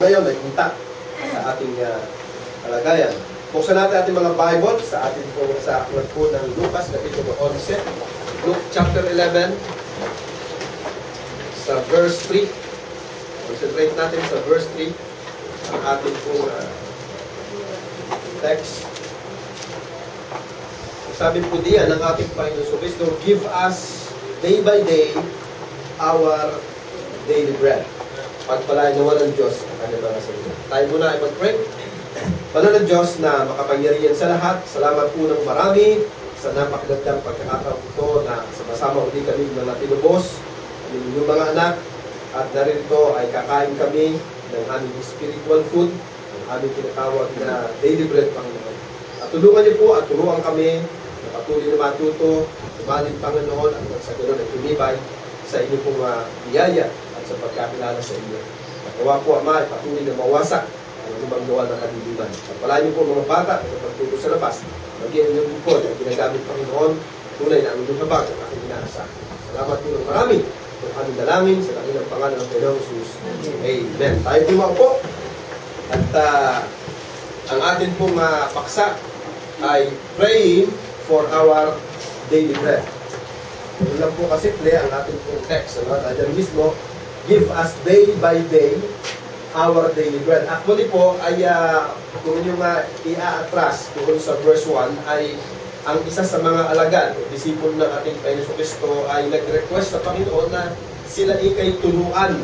Ngayon ay punta sa ating kalagayan. Buksan natin ating mga Bible sa ating sa aklat po ng Lucas, kapitulo 11, Luke chapter 11, sa verse 3. Concentrate natin sa verse 3 ang ating po text. Sabi po diyan ng ating Panginoon Kristo, give us day by day our daily bread. Pagpalain nawa ng Diyos ang kanyang mga salita. Tayo muna ay mag-pray. Banal ng Diyos na makapangyarihan sa lahat, salamat po ng marami sa napakagandang pagkakataon ito na sama-sama uli kami mga tinubos, yung mga anak, at narito ay kakain kami ng aming spiritual food, ng aming tinatawag na daily bread, Panginoon. At tulungan niyo po at turuan kami na patuloy na matuto, tumaling Panginoon, at sa ganoon ay tumibay sa inyo pong biyaya at sa pagkakilala sa inyo. At nawa po, Ama, ay patuloy na mawasak ang lumang gawa ng kadiliman. At pala niyo po mga bata na pagtulog sa labas, maging inyong bukod ang ginagamit Panginoon, tunay na ang inyong habag at aking inaasa. Salamat po ng marami kung aming dalangin sa kanilang pangalan ng Panginoong Jesus. Amen. Tayo po maupo. At ang atin pong paksa ay praying for our daily bread. Yun lang po kasi ang ating pong text. Diyan mismo, give us day by day our daily bread. Actually po, ay kung inyong i-atras kung sa verse 1, ay ang isa sa mga alagad, disipulo ng ating Panginoon Kristo, ay nag-request sa Panginoon na sila ikay turuan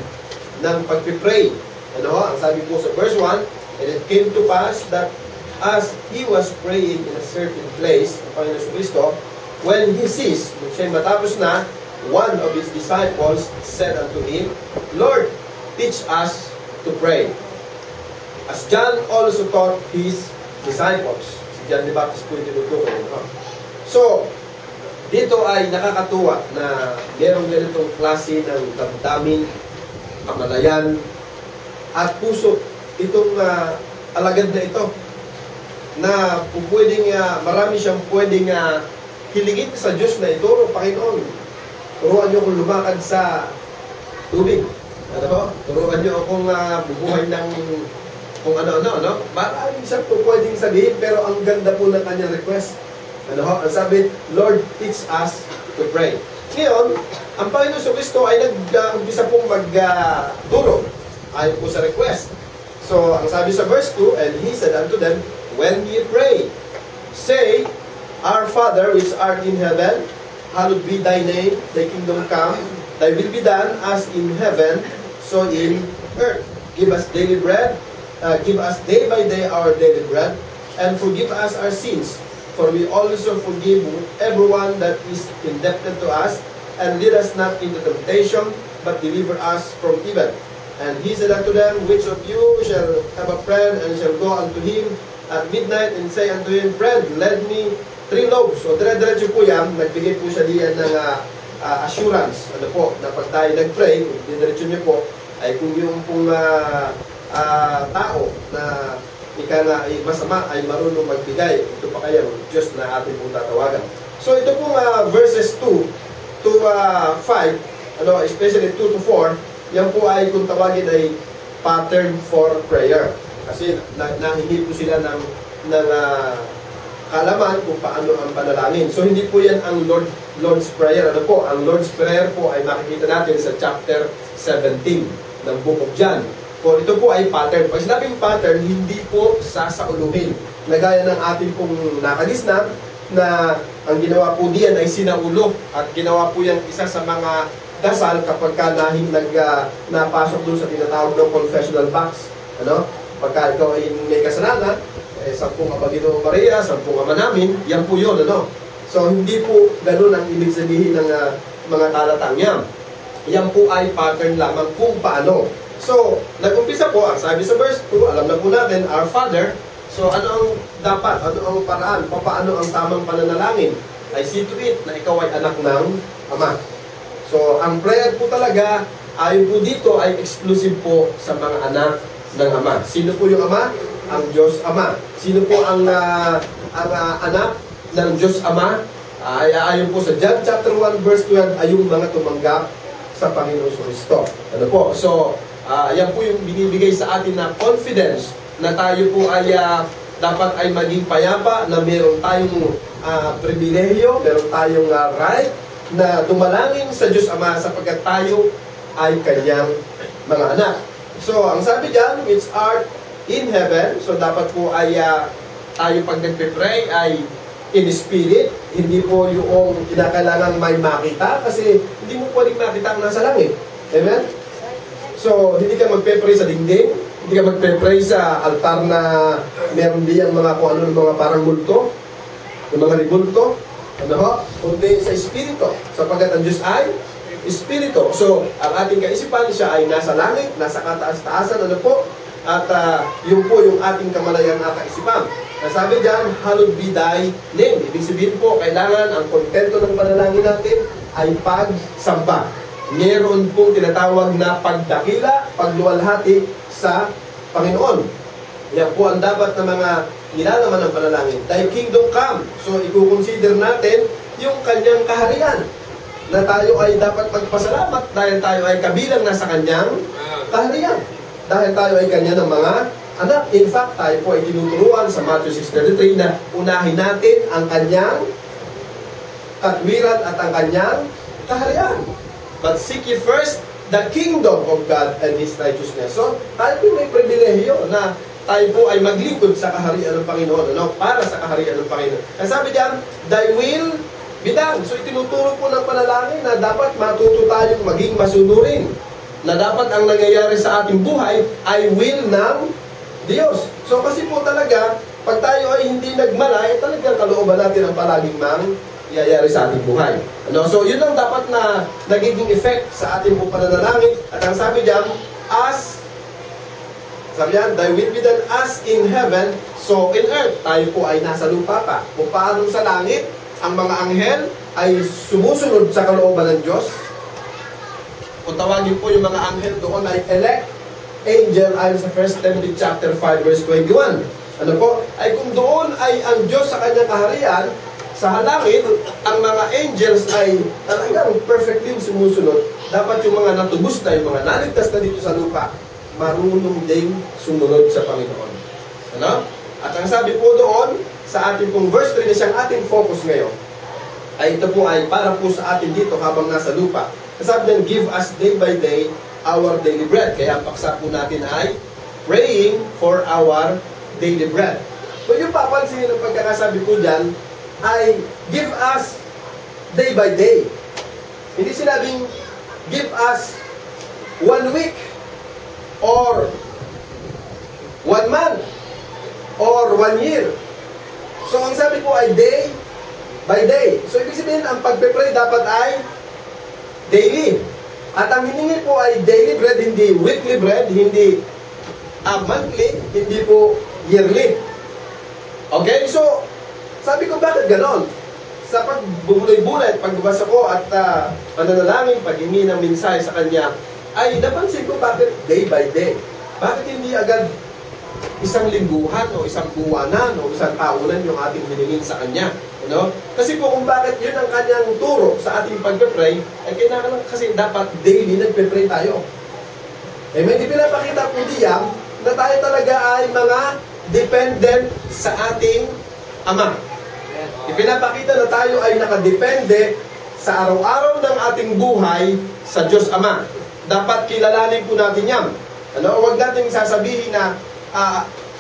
ng pagpipray. Ano? Ang sabi po sa verse 1, and it came to pass that as he was praying in a certain place, ang Panginoon Kristo, when he ceased, siya matapos na, one of his disciples said unto him, Lord, teach us to pray, as John also taught his disciples. Si John the Baptist po yung tinutukoy. So, dito ay nakakatuwa na merong ganitong klase ng damdamin, kamalayan, at puso itong alagad na ito, na pwedeng, marami siyang pwedeng hilingin sa Diyos na ituro, Panginoon. Turuan niyo akong lumakad sa tubig. Ano? Turuan niyo akong bubuhay ng kung ano. Maraming siya po pwedeng sabihin, pero ang ganda po ng kanyang request. Ano? Ang sabi, Lord, teach us to pray. Ngayon, ang Panginoon sa Kristo ay nag-umpisa pong magturo ayon po sa request. So, ang sabi sa verse 2, and he said unto them, when ye pray, say, Our Father which art in heaven, hallowed be thy name, thy kingdom come, thy will be done as in heaven, so in earth. Give us daily bread, give us day by day our daily bread, and forgive us our sins, for we also forgive everyone that is indebted to us, and lead us not into temptation, but deliver us from evil. And he said unto them, which of you shall have a friend, and shall go unto him at midnight, and say unto him, Friend, lend me 3 loaves. So, dire-diretso po yan, nagbigay po siya diyan ng assurance. Ano po, na pag tayo nag-pray, dire-diretso niyo po, ay kung yung pong tao na ika nga ay masama ay marunong magbigay, ito pa kaya Diyos na ating pong tatawagan. So, ito pong verses 2 to 5, especially 2 to 4, yan po ay kung tawagin ay pattern for prayer. Kasi nahingi po sila ng kaalaman kung paano ang panalangin. So, hindi po yan ang Lord's Prayer. Ano po? Ang Lord's Prayer po ay makikita natin sa chapter 17 ng Book of John. So, ito po ay pattern. Pag sinabing pattern, hindi po sasauluhin. Nagaya ng ating pong nakagisna na ang ginawa po diyan ay sinaulo at ginawa po yan isa sa mga dasal kapag ka napasok doon sa tinatawag ng confessional box. Ano? Pagka ikaw ay may kasalanan, 10 Ama Ginoo Maria, 10 Ama namin, yan po yun, ano? So, hindi po ganun ang ibig sabihin ng mga talatang yan. Yan po ay pattern lamang kung paano. So, nag-umpisa po, ang sabi sa verse 2, alam na po natin, Our Father. So, ano ang dapat? Ano ang paraan? Paano ang tamang pananalangin? I see to it na ikaw ay anak ng Ama. So, ang prayer po talaga, ayon po dito, ay exclusive po sa mga anak ng Ama. Sino po yung Ama? Ang Diyos Ama. Sino po ang anak ng Diyos Ama? Ayon po sa John chapter 1 verse 12 ay yung mga tumanggap sa Panginoon Kristo. Ano po? So, Yan po yung binibigay sa atin na confidence na tayo po ay dapat ay maging payapa, na meron tayong pribilehiyo, meron tayong right na dumalangin sa Diyos Ama sapagkat tayo ay kanyang mga anak. So, ang sabi dyan, which art in heaven, so dapat po ay tayo pag nagpe-pray ay in spirit, hindi po yung kinakailangan may makita kasi hindi mo pwedeng makita ang nasa langit. Amen? So, hindi ka magpe-pray sa dingding, hindi ka magpe-pray sa altar na meron diyang mga kung ano, mga parang multo, yung mga ribulto, kundi sa espiritu, sapagkat ang Diyos ay espiritu. So, ang ating kaisipan siya ay nasa langit, nasa kataas-taasan, at yun po yung ating kamalayan na kaisipan. Nasabi dyan, hallowed be thy name. Ibig sabihin po, kailangan ang kontento ng panalangin natin ay pagsamba. Meron pong tinatawag na pagdakila, pagluwalhati sa Panginoon. Yan po ang dapat na mga nilalaman ng panalangin. Thy kingdom come. So, i-consider natin yung kanyang kaharian na tayo ay dapat magpasalamat dahil tayo ay kabilang na sa kanyang kaharian. Dahil tayo ay kanya ng mga anak. In fact, tayo po ay tinuturuan sa Matthew 6:33 na unahin natin ang kanyang katwiran at ang kanyang kaharian. But seek ye first the kingdom of God and His righteousness. So, tayo po may pribilehiyo na tayo po ay maglingkod sa kaharian ng Panginoon, para sa kaharian ng Panginoon. Ang sabi diyan, thy will be done. So, itinuturo po ng panalangin na dapat matuto tayong maging masunurin. Na dapat ang nangyayari sa ating buhay ay will ng Diyos. So, kasi po talaga, pag tayo ay hindi nagmalay, talagang kalooban natin ang palaging mangyayari sa ating buhay. So, yun ang dapat na nagiging effect sa ating po pananalangin. At ang sabi diyan, sabi yan, thy will be done as in heaven, so in earth. Tayo po ay nasa lupa pa. Kung paano sa langit, ang mga anghel ay sumusunod sa kalooban ng Diyos. Kung tawagin po yung mga anghel doon ay elect angel ayon sa 1 Timothy chapter 5 verse 21. Ay kung doon ay ang Diyos sa kanyang kaharian, sa halangit, ang mga angels ay talagang perfectly sumusunod. Dapat yung mga natubos na, yung mga naligtas na dito sa lupa, marunong ding sumunod sa Panginoon. At ang sabi po doon, sa ating pong verse 3 na siyang ating focus ngayon, ay ito po ay para po sa atin dito habang nasa lupa. Sabi niyan, give us day by day our daily bread. Kaya ang paksa po natin ay praying for our daily bread. Kung yung papansin ng pagkakasabi po dyan, ay give us day by day. Hindi sinabing give us 1 week or 1 month or 1 year. So ang sabi po ay day by day. So ibig sabihin, ang pagpe-pray dapat ay daily. At ang hiningi po ay daily bread, hindi weekly bread, hindi monthly, hindi po yearly. Okay? So, sabi ko, bakit ganon? Sa pagbubulay-bulay, pagbabasa ko at pananalangin, paghingi ng mensahe sa kanya, ay napansin ko bakit day by day. Bakit hindi agad isang lingguhan o isang buwanan o isang taunan yung ating hiningin sa kanya? Kasi po kung bakit yun ang kanyang turo sa ating pagpe-pray, ay kailangan kasi dapat daily nagpe-pray tayo. Amen? Ipinapakita po diyan na tayo talaga ay mga dependent sa ating Ama. Ipinapakita na tayo ay nakadepende sa araw-araw ng ating buhay sa Diyos Ama. Dapat kilalanin po natin yan. Huwag natin sasabihin na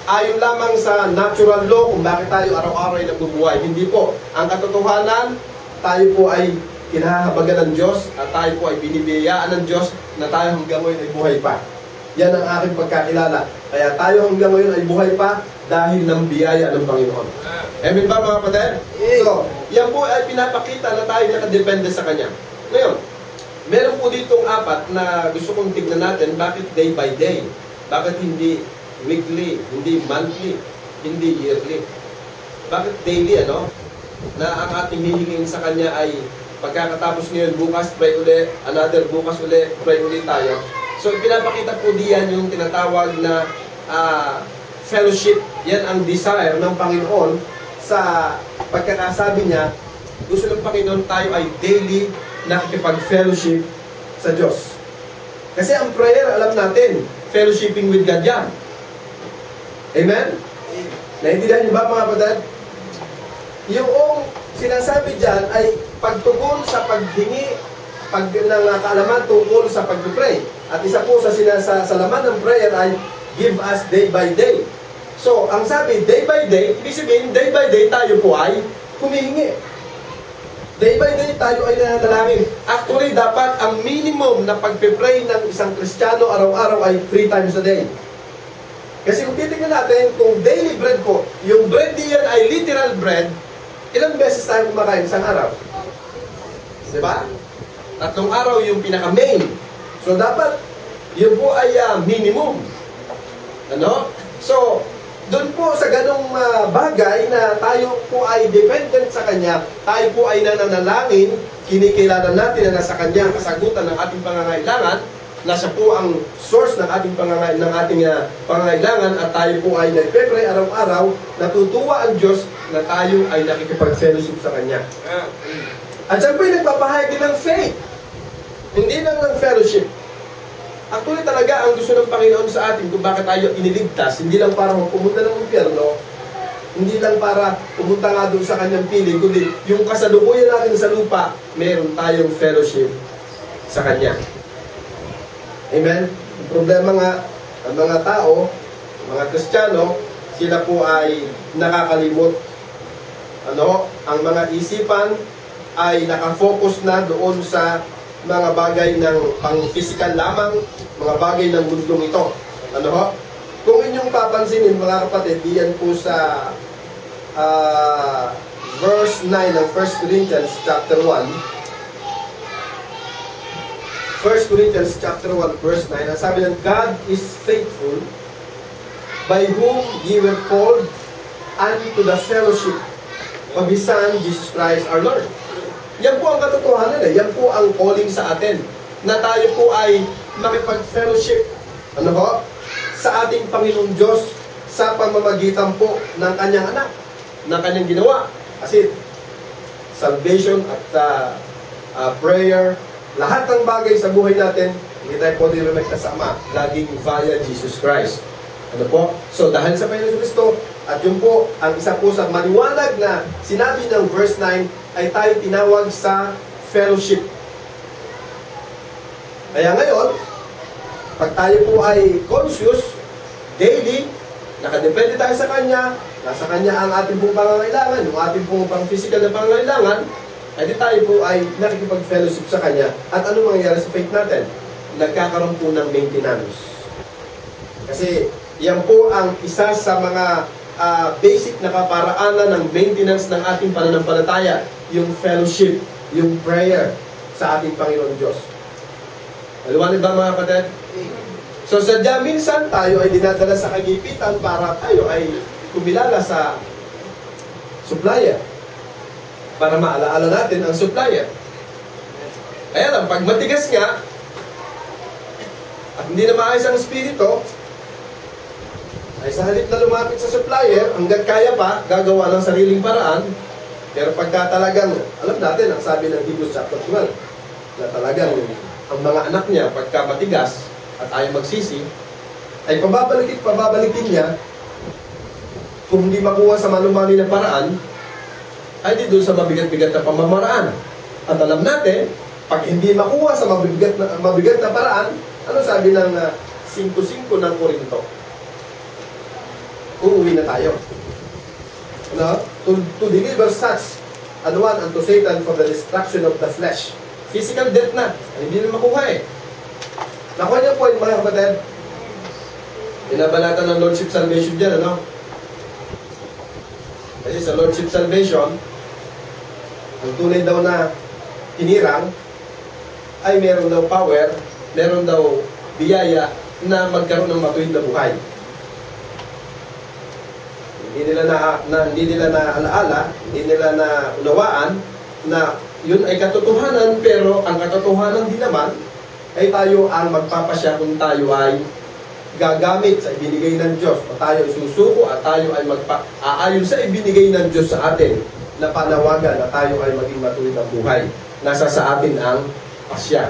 ayon lamang sa natural law kung bakit tayo araw-araw ay nabubuhay. Hindi po. Ang katotohanan, tayo po ay kinahabagan ng Diyos at tayo po ay binibiyayaan ng Diyos na tayo hanggang ngayon ay buhay pa. Yan ang aking pagkakilala. Kaya tayo hanggang ngayon ay buhay pa dahil ng biyaya ng Panginoon. Amen ba mga kapatid? So, yan po ay pinapakita na tayo nakadepende sa Kanya. Ngayon, meron po ditong 4 na gusto kong tignan natin bakit day by day. Bakit hindi weekly, hindi monthly, hindi yearly. Bakit daily, na ang ating hihingin sa Kanya ay pagkakatapos ngayon, bukas pray uli, another bukas uli, pray uli tayo. So, pinapakita po diyan yung tinatawag na fellowship. Yan ang desire ng Panginoon sa pagkakasabi niya, gusto ng Panginoon tayo ay daily nakikipag-fellowship sa Diyos. Kasi ang prayer, alam natin, fellowshipping with God yan. Amen? Naintindihan niyo ba mga kapatid? Yung sinasabi dyan ay pagtugon sa paghingi ng kaalaman tungkol sa pag-pray. At isa po sa laman ng prayer ay give us day by day. So, ang sabi, day by day, ibig sabihin, day by day tayo po ay humihingi. Day by day tayo ay nananalangin. Actually, dapat ang minimum na pag-pray ng isang Kristiyano araw-araw ay 3 times a day. Kasi kung titignan natin, kung daily bread po, yung bread diyan ay literal bread, ilang beses tayo kumakain isang araw? Diba? 3 araw yung pinaka-main. So, dapat, yun po ay minimum. Ano? So, doon po sa ganong bagay na tayo po ay dependent sa Kanya, tayo po ay nananalangin, kinikilala natin na nasa Kanya ang kasagutan ng ating pangangailangan, na siya po ang source ng ating pangangailangan at tayo po ay nagpe-pray araw-araw, natutuwa ang Diyos na tayo ay nakikipag-fellowship sa Kanya. At siya po ay nagpapahayag din ng faith. Hindi lang ng fellowship. Actually talaga ang gusto ng Panginoon sa atin kung bakit tayo iniligtas, hindi lang para pumunta ng impyerno, hindi lang para pumunta nga doon sa Kanyang piling, kundi yung kasalukuyan natin sa lupa, meron tayong fellowship sa Kanya. Amen? Ang problema nga, ang mga tao, mga Kristiyano, sila po ay nakakalimot. Ang mga isipan ay nakafocus na doon sa mga bagay ng pang-physical lamang, mga bagay ng mundong ito. Kung inyong papansinin, mga kapatid, diyan po sa verse 9 ng 1 Corinthians chapter 1, 1 Corinthians chapter 1 verse 9, ang sabi ng God is faithful, by whom ye were called unto the fellowship of His Son, Jesus Christ our Lord. Yan po ang katotohanan yan po ang calling sa atin, na tayo po ay makipag-fellowship sa ating Panginoong Diyos sa pamamagitan po ng Kanyang anak, ng Kanyang ginawa. Kasi salvation at prayer, lahat ng bagay sa buhay natin, hindi tayo pwede lumekta sa Ama, laging via Jesus Christ. So, dahil sa Panginoon Kristo, at yun po, ang isa po sa maliwanag na sinabi ng verse 9, ay tayo tinawag sa fellowship. Kaya ngayon, pag tayo po ay conscious, daily, nakadepende tayo sa Kanya, nasa Kanya ang ating pong pangangailangan, yung ating pong pang-physical na pangangailangan, ay tayo po ay nakikipag-fellowship sa Kanya. At ano mangyayari sa faith natin? Nagkakaroon po ng maintenance. Kasi yan po ang isa sa mga basic na kaparaanan ng maintenance ng ating pananampalataya, yung fellowship, yung prayer sa ating Panginoon Diyos. Maliwanag ba mga kapatid? So sadya minsan tayo ay dinadala sa kagipitan para tayo ay kumilala sa supplier, para maalaala natin ang supplier. Kaya lang, pag matigas nga, at hindi na maayos ang espiritu, ay sa halip na lumapit sa supplier, hanggat kaya pa, gagawa ng sariling paraan. Pero pagka talagang, alam natin, ang sabi ng Hebrews chapter 12, na talagang ang mga anak niya, pagka matigas, at ayaw magsisi, ay pababalikin niya, kung hindi makuha sa manumani na paraan, ay di doon sa mabigat-bigat na pamamaraan. At alam natin, pag hindi makuha sa mabigat na paraan, ano sabi ng 5:5 ng Korinto? Uuwi na tayo. To deliver such an one unto Satan for the destruction of the flesh. Physical death na. Hindi na makuha Nakuha niyo po yung mga kapatid. Binabalatan ng Lordship Salvation dyan, Kasi sa Lordship Salvation, ang tunay daw na hinirang ay meron daw power, meron daw biyaya na magkaroon ng matuwid na buhay. Hindi nila na alaala, hindi nila na unawaan na yun ay katotohanan, pero ang katotohanan din naman ay tayo ang magpapasya kung tayo ay gagamit sa ibinigay ng Diyos, o tayo susuko at tayo ay aayon sa ibinigay ng Diyos sa atin na panawagan na tayo ay maging matuwid ang buhay. Nasa sa atin ang pasya.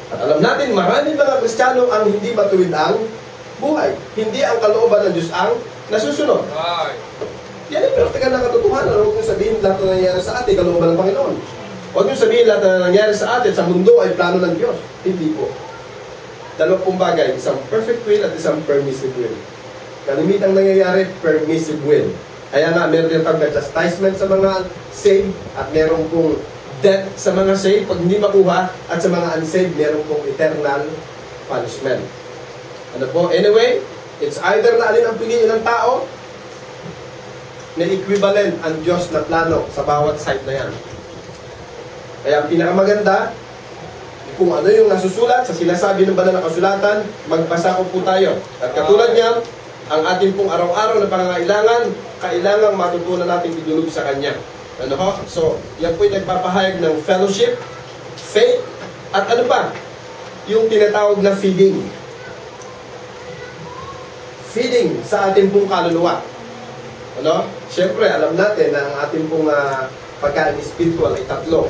At alam natin, maraming mga Kristiyano ang hindi matuwid ang buhay. Hindi ang kalooban ng Diyos ang nasusunod. Yan ay praktikal na katotohanan. Huwag nyo sabihin lahat na nangyayari sa atin, kalooban ng Panginoon. Huwag nyo sabihin lahat na nangyayari sa atin, sa mundo ay plano ng Diyos. Hindi po. Dalawa pong bagay, isang perfect will at isang permissive will. Kalimitang nangyayari, permissive will. Kaya nga, meron yung tawag na chastisement sa mga saved at meron pong death sa mga saved pag hindi makuha at sa mga unsaved, meron pong eternal punishment. Ano po? Anyway, it's either na alin ang piliin ng tao na equivalent ang Diyos na plano sa bawat side na yan. Kaya ang pinakamaganda, kung ano yung nasusulat sa sinasabi ng banal na kasulatan, magbasa ko po tayo. At katulad niya, ang ating pong araw-araw na pangangailangan, kailangang matutunan natin idulog sa Kanya. Ano ho? So, yan po yung nagpapahayag ng fellowship, faith, at ano pa? Yung tinatawag na feeding. Feeding sa ating pong kaluluwa. Ano? Siyempre, alam natin na ang ating pong pagkain spiritual ay tatlo.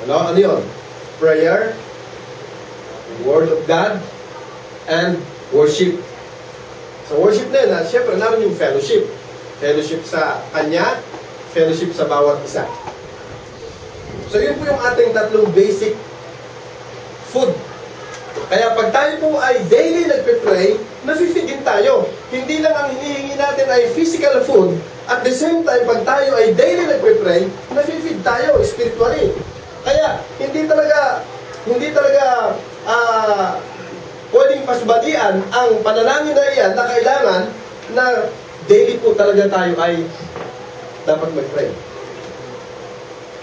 Ano yun? Prayer, Word of God, and worship. Sa worship na yun, siyempre, naroon yung fellowship. Fellowship sa Kanya, fellowship sa bawat isa. So, yun po yung ating tatlong basic food. Kaya pag tayo po ay daily nagpe-pray, nafe-feed tayo. Hindi lang ang hinihingi natin ay physical food, at the same time, pag tayo ay daily nagpe-pray, nafe-feed tayo spiritually. Kaya, hindi talaga pwedeng pasbadian ang panalangin na iyan na kailangan na daily po talaga tayo ay dapat mag-pray.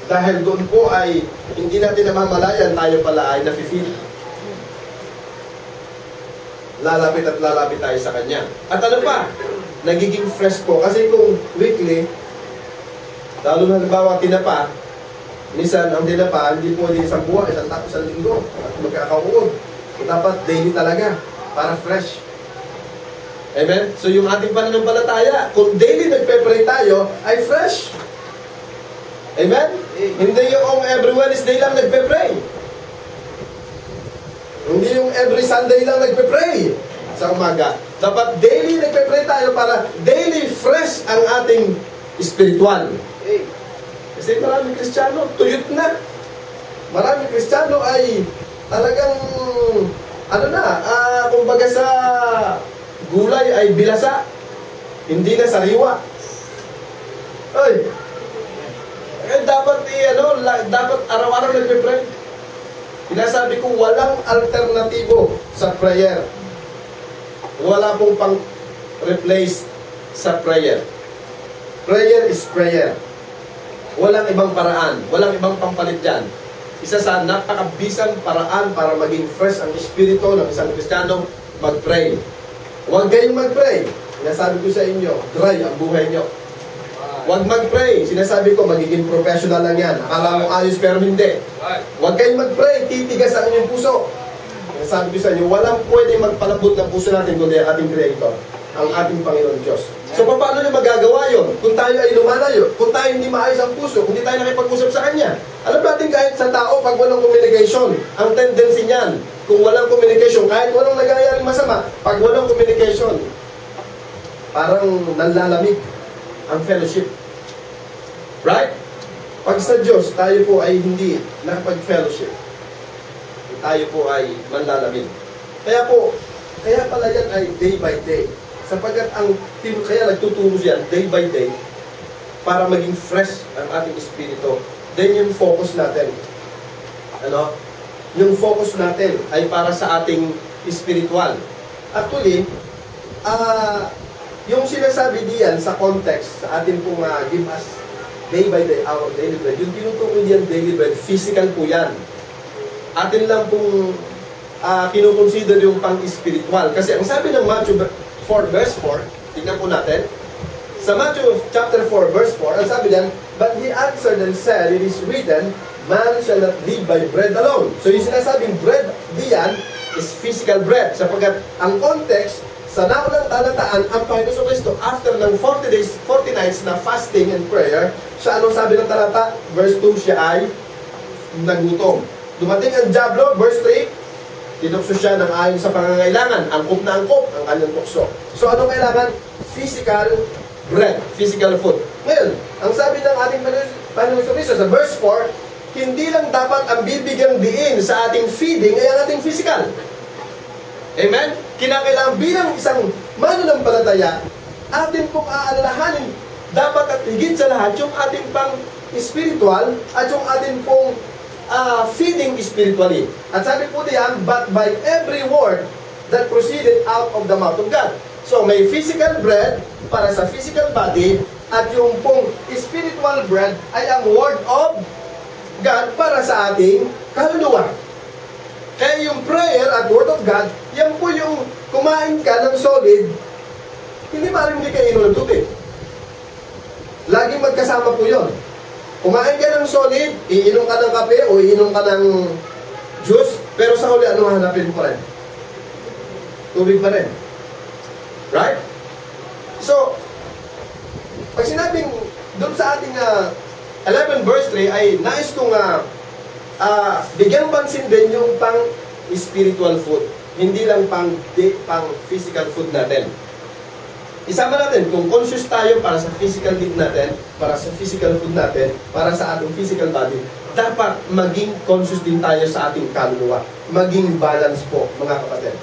Dahil doon po ay hindi natin namamalayan, tayo pala ay nafe-feed. Lalapit at lalapit tayo sa Kanya. At ano pa? Nagiging fresh po. Kasi kung weekly, lalo na halimbawa tinapa, minsan ang tinapa, hindi po isang buwan, isang linggo, at magkakauod. So, dapat daily talaga, para fresh. Amen? So yung ating pananampalataya, kung daily nagpe-pray tayo, ay fresh. Amen? Hindi yung every Wednesday lang nagpe-pray. Hindi yung every Sunday lang nagpe-pray sa umaga. Dapat daily nagpe-pray tayo para daily fresh ang ating spiritual. Kasi maraming Kristiyano, tuyot na. Maraming Kristiyano ay talagang, kumbaga sa gulay ay bilasa. Hindi na sariwa. Ay, dapat dapat araw-araw nagpe-pray. Pinasabi ko, walang alternatibo sa prayer. Wala pong pang-replace sa prayer. Prayer is prayer. Walang ibang paraan. Walang ibang pampalit dyan. Isa sa napakabisang paraan para maging fresh ang espiritu ng isang Kristiyano, mag-pray. Huwag kayong mag-pray. Sinasabi ko sa inyo, dry ang buhay nyo. Huwag mag-pray. Sinasabi ko, magiging professional lang yan. Akala mo ayos pero hindi. Huwag kayong mag-pray. Titigas ang inyong puso. Sinasabi ko sa inyo, walang pwedeng magpalabot ng puso natin kundi ang ating Creator, ang ating Panginoon Diyos. So, paano na magagawa yun? Kung tayo ay lumalayo, kung tayo hindi maayos ang puso, kung hindi tayo nakipag-usap sa Kanya. Alam natin kahit sa tao, pag walang communication, ang tendency niyan, kung walang communication, kahit walang nagayaring masama, pag walang communication, parang nanlalamig ang fellowship. Right? Pag sa Diyos, tayo po ay hindi nakapag-fellowship. Tayo po ay manlalamig. Kaya pala yan ay day by day. Sapagkat ang team, kaya nagtuturo yan day by day para maging fresh ang ating espiritu. Then yung focus natin. Yung focus natin ay para sa ating spiritual. Actually, yung sinasabi diyan sa context, sa ating pong give us day by day our daily bread, yung tinutukoy diyan daily bread, physical po yan. Atin lang pong kinukonsider yung pang-spiritual. Kasi ang sabi ng Matthew 4 verse 4, tignan po natin. Sa Matthew chapter 4 verse 4, ang sabi diyan, but he answered and said, it is written, man shall not live by bread alone. So yung sinasabing bread diyan is physical bread. Sapagkat ang context, sa naunang talataan, ang Panginoon Kristo, after ng 40 days, 40 nights na fasting and prayer, siya anong sabi ng talata? Verse 2, siya ay nagutom. Dumating ang Diablo, verse 3, tinukso siya ng ayon sa pangangailangan. Angkop na angkop ang kanyang tukso. So, anong kailangan? Physical bread, physical food. Ngayon, ang sabi ng ating Panginoon Kristo sa verse 4, hindi lang dapat ang bibigyang diin sa ating feeding ay ang ating physical. Amen? Kinakailangan bilang isang mananampalataya, atin pong aalalahanin dapat at higit sa lahat yung ating pang spiritual at yung ating pong feeding spiritually. At sabi po diyan, but by every word that proceeded out of the mouth of God. So may physical bread para sa physical body at yung pong spiritual bread ay ang word of God para sa ating kaluluwa. Kaya yung prayer at word of God, yan po yung kumain ka ng solid, hindi maaaring hindi ka inom ng tubig. Laging magkasama po yun. Kumain ka ng solid, iinom ka ng kape o iinom ka ng juice, pero sa huli, ano hanapin mo pa rin? Tubig pa rin. Right? So, pag sinabing doon sa ating 11 verse 3 ay nais kong bigyan pansin din yung pang spiritual food. Hindi lang pang physical food natin. Isama natin, kung conscious tayo para sa physical need natin, para sa physical food natin, para sa ating physical body, dapat maging conscious din tayo sa ating kaluluwa. Maging balance po, mga kapatid.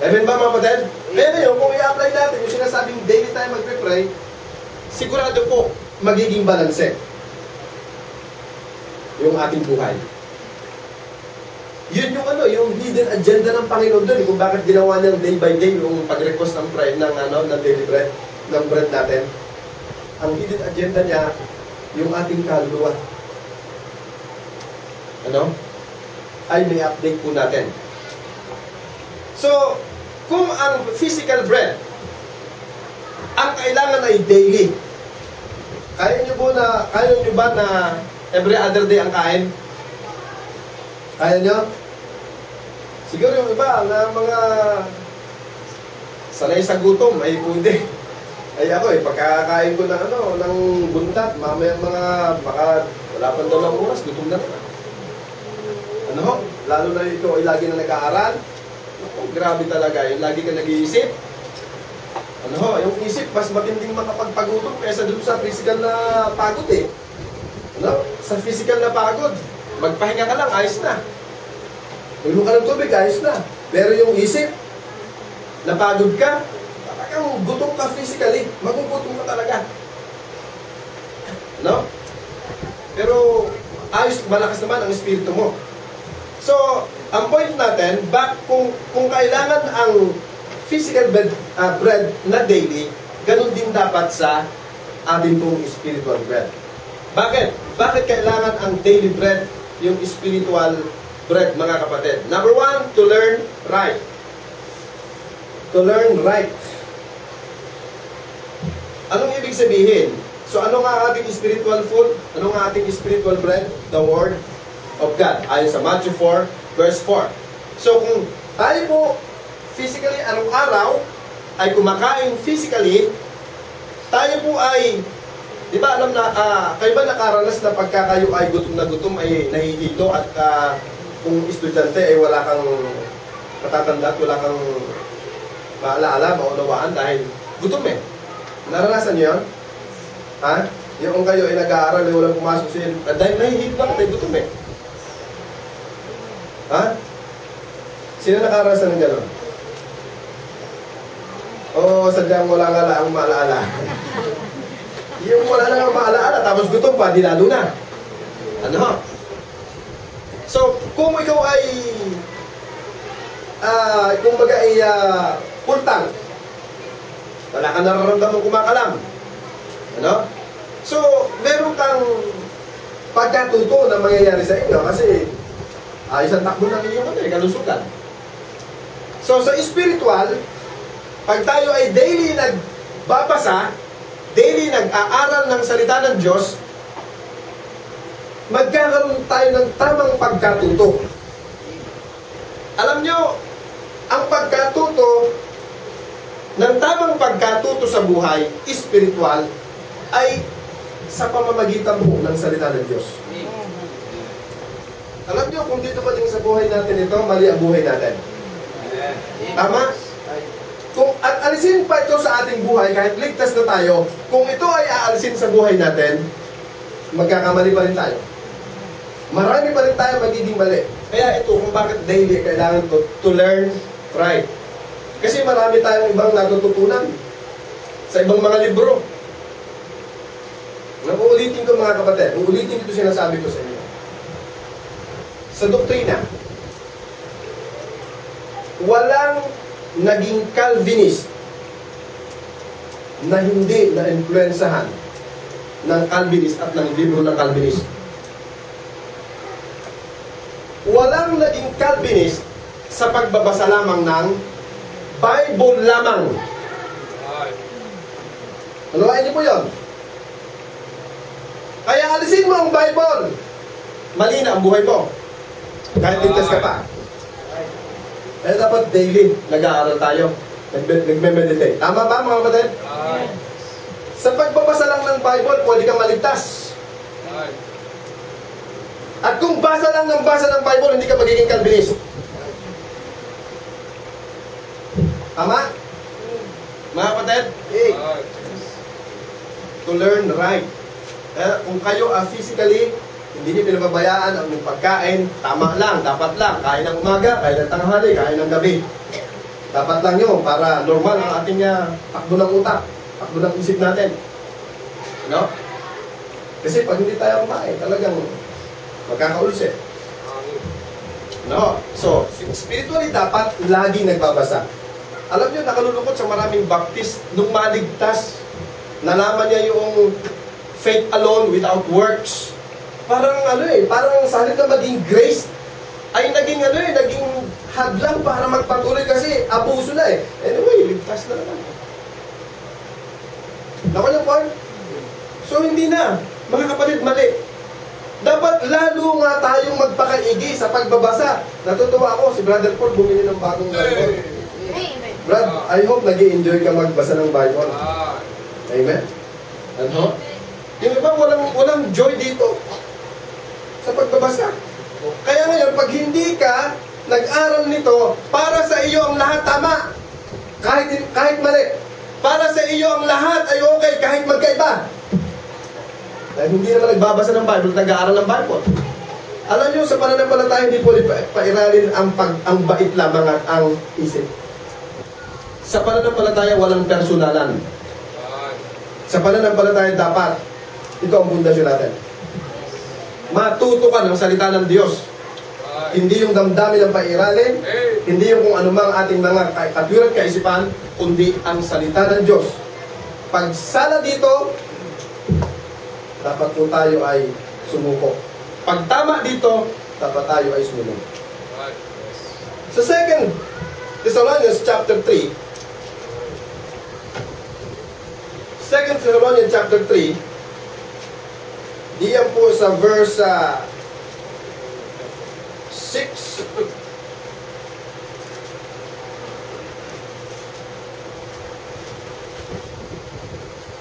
Amen ba, mga kapatid? Kaya ngayon, kung i-apply natin yung sinasabing daily tayo magpe-pray, sigurado po, magiging balanse yung ating buhay. Yun yung yung hidden agenda ng Panginoon doon, kung bakit ginawa niyang day by day yung pag-request ng prayer ng daily bread, ng bread natin. Ang hidden agenda niya, yung ating kaluluwa. Ay may update po natin. So, kung ang physical bread, ang kailangan ay daily, kaya nyo ba na every other day ang kain? Kaya nyo? Siguro yung iba na mga sanay sa gutom ay pwede. Ay ako pagkakain ko ng buntat, mamaya baka wala pang 2 oras, gutom na rin. Lalo na ito ay lagi na nag-aaral. Grabe talaga, yung lagi ka nag-iisip. Yung isip, mas matinding makapagpagutom kaysa dun sa physical na pagod Sa physical na pagod, magpahinga ka lang, ayos na. Ulo ka ng tubig, ayos na. Pero yung isip, napagod ka, talagang gutom ka physically, magugutom ka talaga. Pero ayos, malakas naman ang espiritu mo. So, ang point natin, kung kailangan ang physical bread na daily, ganun din dapat sa ating pong spiritual bread. Bakit? Bakit kailangan ang daily bread, yung spiritual bread, mga kapatid? Number 1, to learn right. To learn right. Anong ibig sabihin? So, ano nga ating spiritual food? Ano nga ating spiritual bread? The Word of God. Ayon sa Matthew 4, verse 4. So, kung tayo po physically, araw-araw, ay kumakain physically, tayo po ay, di ba alam na, kayo ba nakaranas na pagka kayo ay gutom na gutom, ay nahihilo at kung estudyante ay wala kang matatanda at wala kang maalaala, maunawaan dahil gutom Naranasan niyo yun? Yung kayo ay nag-aaral ay walang pumasok sa inyo, dahil nahihilo lang at ay gutom Sino nakarasan ng gano'n? O sadyang wala nga lang maalaala. Yung wala lang maalaala, tapos gutom pa, di lalo na. So, kung ikaw ay kumbaga ay pultang, wala ka nararamdaman kumakalam. So, meron kang pagkatuto na mangyayari sa inyo kasi ayos ang takbo ng inyong kalusugan. So, sa spiritual, pag tayo ay daily nagbabasa, daily nag-aaral ng salita ng Diyos, magkakaroon tayo ng tamang pagkatuto. Alam nyo, ang pagkatuto, ng tamang pagkatuto sa buhay, spiritual, ay sa pamamagitan po ng salita ng Diyos. Alam niyo, kung dito pa din sa buhay natin ito, mali ang buhay natin. Tama? At alisin pa ito sa ating buhay, kahit ligtas na tayo, kung ito ay aalisin sa buhay natin, magkakamali pa rin tayo. Marami pa rin tayo magiging mali. Kaya ito, kung bakit daily kailangan to learn right. Kasi marami tayong ibang natututunan sa ibang mga libro. Uulitin ko mga kapatid, uulitin ko ito sinasabi ko sa inyo. Sa doktrina, walang naging Calvinist na hindi na-influensahan ng Calvinist at ng libro ng Calvinist. Walang naging Calvinist sa pagbabasa lamang ng Bible lamang. Anuhain niyo po yun? Kaya alisin mo ang Bible. Mali na ang buhay mo. Kahit ligtas ka pa. Kaya dapat daily nag-aaral tayo. Nagme-meditate. Tama ba mga kapatid? Sa pagbabasa lang ng Bible, pwede kang maligtas. At kung basa lang ng basa ng Bible, hindi ka magiging Calvinist. Tama? Mga kapatid? To learn right. Kung kayo physically, hindi niyo pinababayaan ang pagkain, tama lang, dapat lang. Kain ng umaga, kain ng tanghali, kain ng gabi. Dapat lang yun para normal ang ating takbo ng utak, takbo ng isip natin. No? Kasi pag hindi tayo kumain, talagang magkakaulse. No? So, spiritually dapat lagi nagbabasa. Alam niyo, nakalulungkot sa maraming Baptist, nung maligtas, nalaman niya yung faith alone without works. Parang parang sa halip na maging grace, ay naging naging hadlang para magpatuloy kasi abuso na eh. Anyway, ligtas na naman. Naman yung point? So hindi na, mga kapatid, mali. Dapat lalo nga tayong magpakaigi sa pagbabasa. Natutuwa ako, si Brother Paul bumili ng bagong Bible. Brad, I hope nag-i-enjoy ka magbasa ng Bible. Amen? Ano? Yung iba, walang joy dito sa pagbabasa. Kaya ngayon, pag hindi ka nag-aral nito, para sa iyo ang lahat tama. Kahit mali. Para sa iyo ang lahat ay okay, kahit magkaiba. Dahil hindi naman nagbabasa ng Bible, nag-aaral ng Bible. Alam nyo, sa pananampalataya, hindi po pairalin ang bait lamang at ang isip. Sa pananampalataya, walang personalan. Sa pananampalataya, dapat, ito ang pundasyon natin. Matuto ka ng salita ng Diyos. Hindi yung damdamin ng pairalin, hindi yung kung anumang ating mga katwiran kaisipan, kundi ang salita ng Diyos. Pagsala dito, dapat po tayo ay sumuko. Pag tama dito, dapat tayo ay sumunod. Sa 2 Thessalonians chapter 3, 2 Thessalonians chapter 3, diyan po sa verse 6.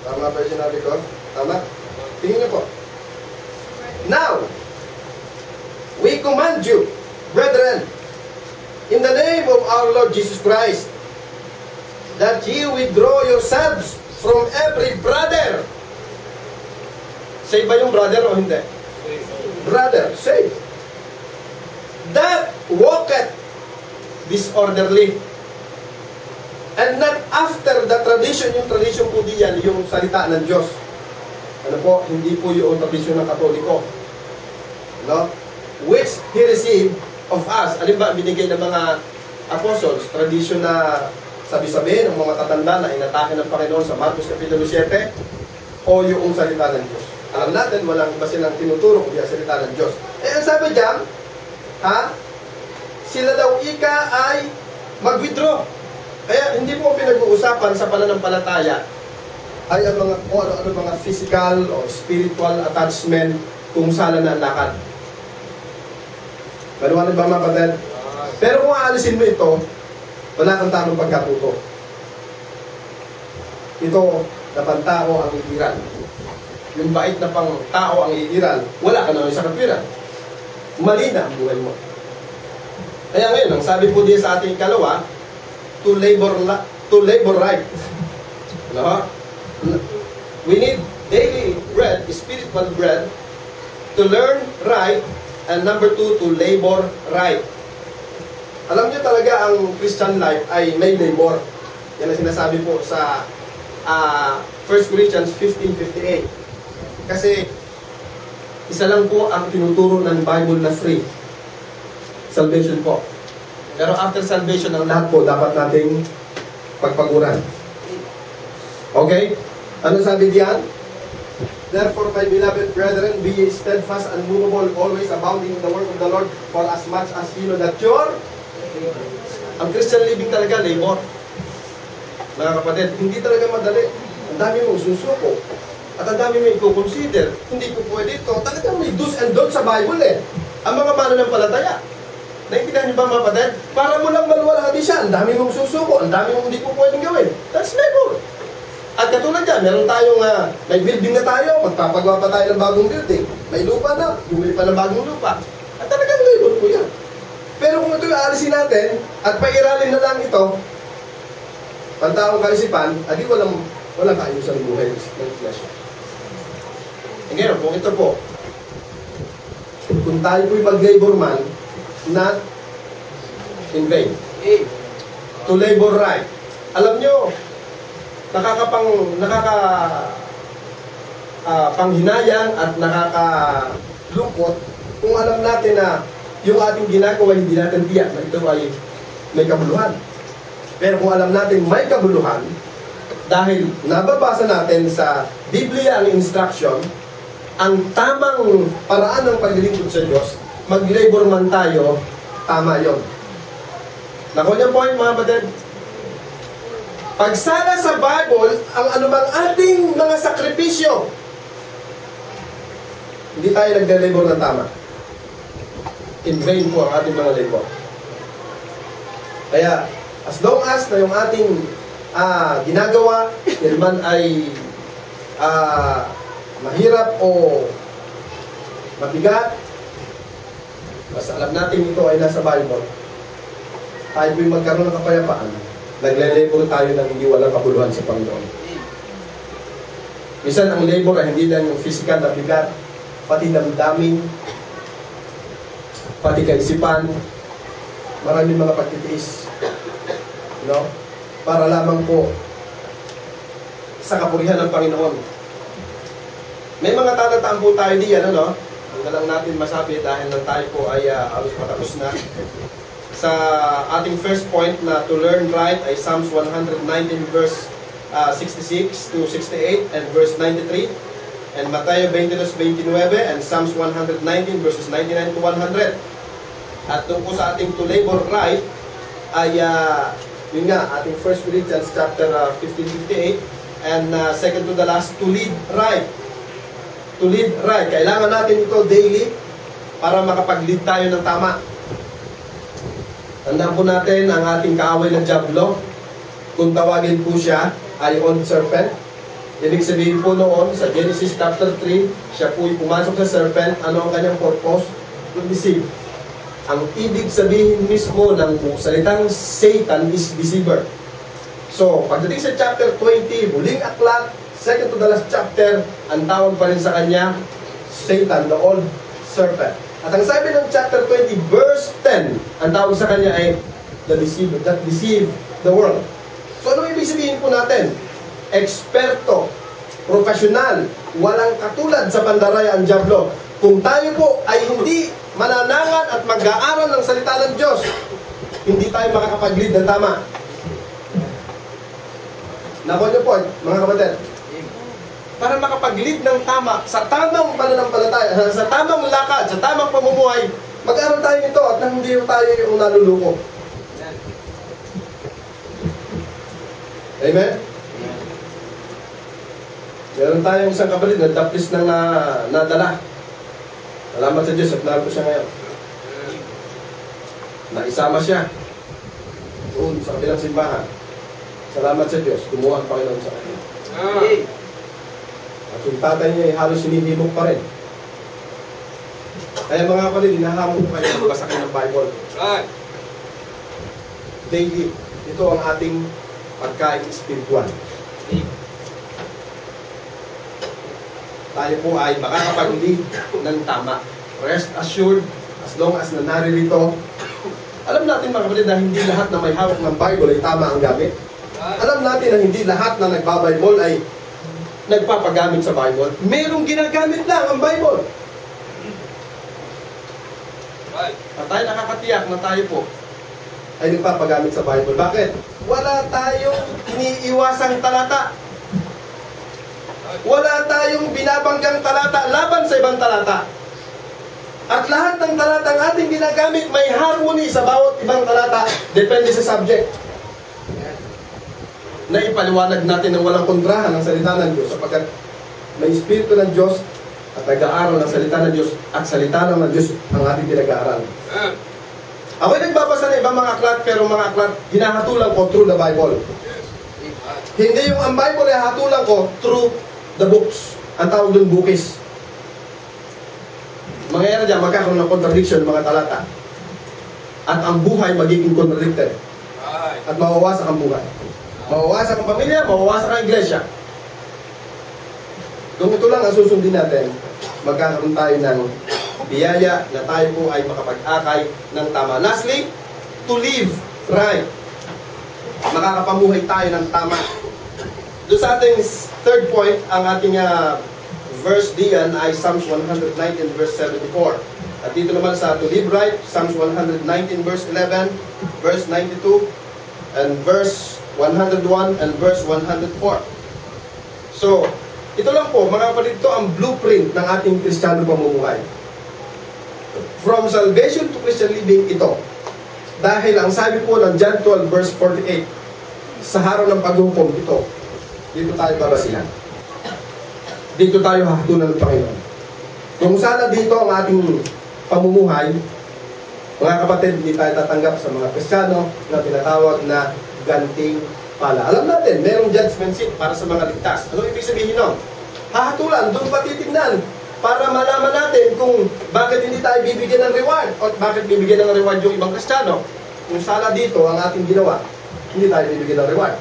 Tama ba yung sinabi ko? Tama? Tingin niyo po. Now, we command you, brethren, in the name of our Lord Jesus Christ, that ye withdraw yourselves from every brother. Save ba yung brother o hindi? Brother, save. That walketh disorderly. And not after the tradition. Yung tradition po diyan, yung salita ng Diyos. Ano po? Hindi po yung tradisyon ng Katoliko. No? Which He received of us. Alin ba binigay ng mga apostles? Tradisyon na sabi-sabi ng mga tatanda na inatake ng Panginoon sa Marcos Kapitulo 7 o yung salita ng Diyos. Alam natin, walang ba silang tinuturo kundi ang salita ng Diyos. Eh, ang sabi diyan, sila daw ika ay mag-withdraw. Kaya hindi po pinag-uusapan sa pananampalataya ay ang mga, ano mga physical o spiritual attachment kung saan na ang lakad. Maliwanag ba mga kapatid? Pero kung aalisin mo ito, wala kang tamang pagkatuto. Ito, na pantao ang iiral. Yung bait na pang tao ang iiral, wala ka naman sa katwiran. mali na ang buhay mo. Kaya ngayon, ang sabi po din sa ating ikalawa, to labor right. No? We need daily bread, spiritual bread, to learn right, and number 2, to labor right. Alam niyo talaga ang Christian life ay may labor. Yan ang sinasabi po sa 1 Corinthians 15:58. Kasi isa lang po ang tinuturo ng Bible na free. Salvation po. Pero after salvation, ang lahat po dapat nating pagpaguran. Okay? Ano sabi diyan? Therefore, my beloved brethren, be ye steadfast, unmovable, always abounding in the work of the Lord, for as much as you know that ang Christian living talaga, labor. Mga kapatid, hindi talaga madali. Ang dami mong susuko. At ang dami mong i-consider. Hindi po pwede ito. Talagang may do's and don'ts sa Bible eh. Ang mga mananampalataya. Naintindihan niyo ba mga kapatid? Para mo lang maluwalhati siya. Ang dami mong susuko. Ang dami mong hindi po pwedeng gawin. That's labor. At katulad dyan, meron tayong may building na tayo. Magpapagawa pa tayo ng bagong building. May lupa na. Bumili pa ng bagong lupa. At talagang labor po yan. Pero kung ito aalisin natin at pairalin na lang ito, pantaong kalisipan, adi walang kaayusan ng buhay ng iglesia. E ngayon, kung ito po, kung tayo po'y mag-labor man, not in vain. To labor right. Alam nyo, panghinayang at nakakalungkot kung alam natin na yung ating ginagawa hindi natin tiyak na ito ay may kabuluhan. Pero kung alam natin may kabuluhan, dahil nababasa natin sa Biblia ang instruction, ang tamang paraan ng paglilingkod sa Diyos, mag-labor man tayo, tama yon. Nakuha niyo point mga batid? Pagsala sa Bible, ang anumang ating mga sakripisyo, hindi tayo nag-labor ng tama. In vain po ang ating mga labor. Kaya, as long as na yung ating ginagawa, yan man ay mahirap o mabigat, basta alam natin ito ay nasa Bible, tayo po'y magkaroon ng kapayapaan, nagle-labor tayo ng hindi walang kabuluhan sa Panginoon. Minsan ang labor ay hindi lang yung physical na bigat, pati damdamin, pati kaisipan, maraming mga pagtitiis, no? Para lamang po sa kapurihan ng Panginoon. May mga tatataan po tayo diyan, ano? Ang lang natin masabi dahil lang tayo po ay halos patapos na. Sa ating first point na to learn right ay Psalms 119 verse 66 to 68 and verse 93, and Mateo 22:29 and Psalms 119 verses 99 to 100. At doon po sa ating to labor right ay yun nga, ating 1 Corinthians chapter 15:58 and second to the last, to lead right. To lead right. Kailangan natin ito daily para makapag-lead tayo ng tama. Tandaan po natin ang ating kaaway na Diablo. Kung tawagin po siya ay on serpent. Ibig sabihin po noon sa Genesis chapter 3, siya po'y pumasok sa serpent. Ano ang kanyang purpose? To deceive. Ang ibig sabihin mismo ng salitang Satan is deceiver. So, pagdating sa chapter 20, huling aklat, second to the last chapter, ang tawag pa rin sa kanya, Satan, the old serpent. At ang sabi ng chapter 20, verse 10, ang tawag sa kanya ay the deceiver, that deceive the world. So, ano ibig sabihin po natin? Eksperto, profesional, walang katulad sa pandaraya ang Diablo. Kung tayo po ay hindi mananangan at mag-aaral ng salita ng Diyos, hindi tayo makakapag-lead ng tama. Nakuha niyo po, mga kapatid. Para makapag-lead ng tama, sa tamang pananampalataya, sa tamang lakad, sa tamang pamumuhay, mag-aaral tayo nito at hindi tayo yung naluluko. Amen? Meron tayong isang kapatid na taplis na nadala. Salamat sa Diyos at naroon siya ngayon. Naisama siya doon sa kabilang simbahan. Salamat sa Diyos, kumuha ang Panginoon sa kanya. At yung tatay niya ay halos hinihimok pa rin. Kaya mga kapatid, hinahamon ko kayo magbasa kayo ng Bible. Right. Daily. Ito ang ating pagkain spiritual. Tayo po ay makakapag-lead ng tama. Rest assured, as long as na naririto, alam natin mga kapatid na hindi lahat na may hawak ng Bible ay tama ang gamit. Alam natin na hindi lahat na nagbabible ay nagpapagamit sa Bible. Merong ginagamit lang ang Bible. At tayo nakakatiyak na tayo po ay nagpapagamit sa Bible. Bakit? Wala tayong iniiwasang talata. Wala tayong binabanggang talata laban sa ibang talata. At lahat ng talata ang ating ginagamit may harmony sa bawat ibang talata. Depende sa subject. Na ipaliwanag natin ng walang kontrahan ng salita ng Diyos sapagkat may Espiritu ng Diyos at nag-aaral ng salita ng Diyos at salita ng Diyos ang ating pinag-aaral. Ako'y nagbabasa ng ibang mga aklat pero mga aklat hinahatulan ko through the Bible. Hindi yung ang Bible ay hatulan ko through the books. Ang tawag doon bookies. Mangyayari dyan, magkakaroon ng contradiction mga talata. At ang buhay magiging contradicted. At mawawasak ang buhay. Mawawasak ang pamilya, mawawasak ang iglesia. Kung ito lang ang susundin natin, magkakaroon tayo ng biyaya na tayo po ay makapag-akay ng tama. Lastly, to live right. Makakapamuhay tayo ng tama. Doon sa ating third point, ang ating verse diyan ay Psalms 119 verse 74. At dito naman sa to live right, Psalms 119 verse 11, verse 92, and verse 101 and verse 104. So, ito lang po, mga kapatid, ito ang blueprint ng ating Kristiyano pamumuhay. From salvation to Christian living, ito. Dahil ang sabi po ng John 12 verse 48, sa araw ng paghukom, ito. Dito tayo babasihan. Dito tayo hahatulan ng Panginoon. Kung sana dito ang ating pamumuhay, mga kapatid, hindi tayo tatanggap sa mga Kristiyano na tinatawag na ganting pala. Alam natin, merong judgment seat para sa mga ligtas. Ano ibig sabihin nun? Hahatulan, doon pa titignan para malaman natin kung bakit hindi tayo bibigyan ng reward o bakit bibigyan ng reward yung ibang Kristiyano. Kung sana dito ang ating ginawa, hindi tayo bibigyan ng reward.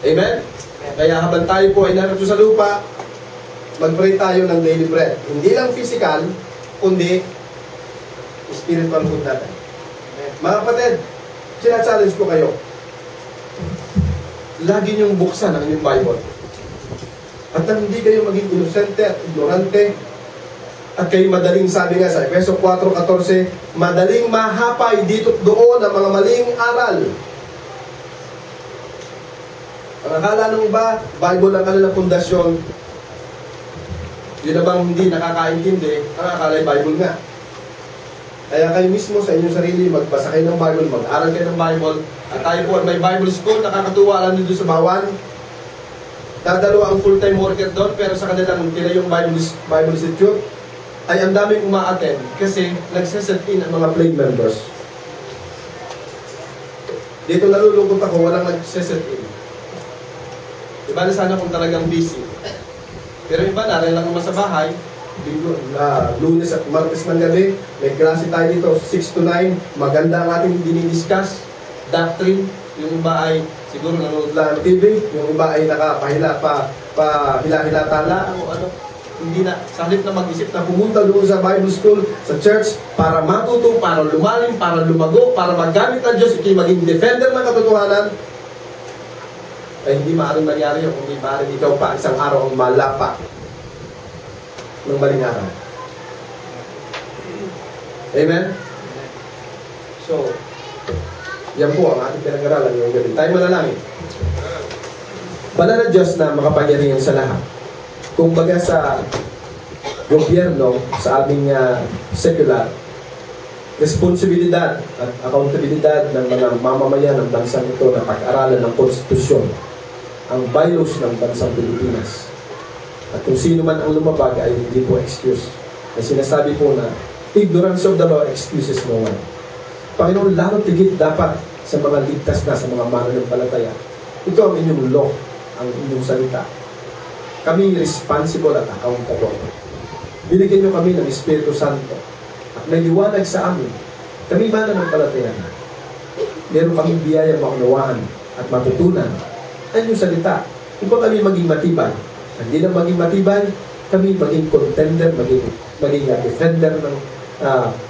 Amen? Kaya habang tayo po ay narito sa lupa, mag-pray tayo ng daily bread. Hindi lang physical, kundi spiritual food natin. Mga kapatid, sina-challenge ko kayo. Lagi niyong buksan ang inyong Bible. At hindi kayo maging inosente at ignorante. At kayo madaling, sabi nga sa Efeso 4:14, madaling mahapay dito doon ang mga maling aral. Ang akala ng iba, Bible ang kanilang pundasyon. Yun na bang hindi nakakaintindi, ang akala ay Bible nga. Kaya kayo mismo sa inyong sarili, magbasa kayo ng Bible, mag-aral kayo ng Bible. At tayo po, may Bible school, nakakatuwa lang dito sa Bawan. Dadalawa ang full-time worker doon, pero sa kanilang yung Bible Institute, ay ang daming uma-attend kasi nagsiset in ang mga plain members. Dito nalulungkot ako, walang nagsiset in. Iba na sana kung talagang busy. Pero iba na, rin lang naman sa bahay, Lunes at Martes ng gabi, may klase tayo dito, 6 to 9, maganda ang ating dinidiscuss, doctrine, yung iba ay siguro nanonood lang ng TV, yung iba ay nakapahila hila-hila tala, o ano, hindi na, sa halip na mag-isip na pumunta doon sa Bible School, sa church, para matuto, para lumalim, para lumago, para maggamit ng Diyos, ito'y maging defender ng katotohanan, ay hindi maaaring mangyari yun, kung hindi maaaring ikaw pa isang araw ang malapa ng maling araw. Amen? So, yan po ang ating pinag-aralan ngayong gabi. Tayo manalangin. Banal na Diyos na makapangyarihan sa lahat. Kung baga sa gobyerno, sa aming secular, responsibilidad at accountabilidad ng mga mamamayan ng bansang ito na pag-aralan ng konstitusyon, ang bylaws ng bansang Pilipinas. At kung sino man ang lumabag ay hindi po excuse. Na sinasabi po na ignorance of the law excuses no one. Panginoon, lalo tigit dapat sa mga ligtas na, sa mga mananampalataya. Ito ang inyong law, ang inyong salita. Kami responsible at accountable. Binigyan niyo kami ng Espiritu Santo. At may liwanag sa amin. Kami mananampalataya na. Meron kaming biyayang maunawaan at matutunan ang iyong salita. Upang kami maging matibay. Hindi lang maging matibay, kami maging contender, maging defender ng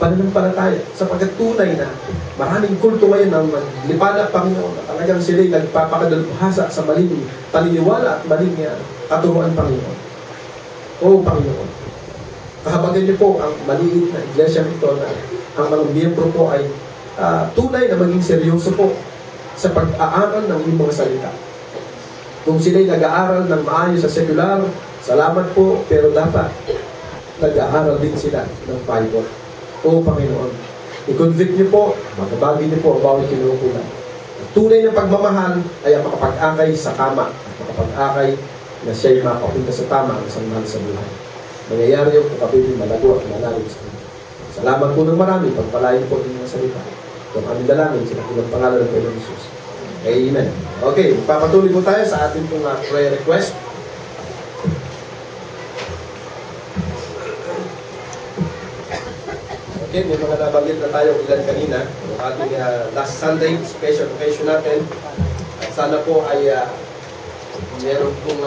pananampalataya. Sapagkat tunay na maraming kulto ngayon ang lipanak, Panginoon, at talagang sila'y nagpapakadalubhasa sa maling paniniwala at maling katuruan, Panginoon. Oo, Panginoon. Kahabagan niyo po ang maliit na iglesia nito na ang mga miyembro po ay tunay na maging seryoso po sa pag-aaral ng iyong mga salita. Kung sila'y nag-aaral ng maayos sa secular, salamat po, pero dapat nag-aaral din sila ng Bible. O Panginoon, i-convict niyo po, magabagi niyo po ang bawat kinukulan. Tunay ng pagmamahal ay ang makapag-akay sa tama at makapag-akay na siya'y makapunta sa tama ang isang mahal sa buhay. Mangyayari yung kapatid malago at malalim sa inyo. Salamat po ng marami, pagpalain po ng mga salita. Kung aming dalangin, sa kakilang pangalan ng Panginoon Jesus. Amen. Okay, papatuloy po tayo sa ating pong prayer request. Okay, may mga nabanggit na tayo ilan kanina. Yung ating last Sunday, special occasion natin. At sana po ay meron pong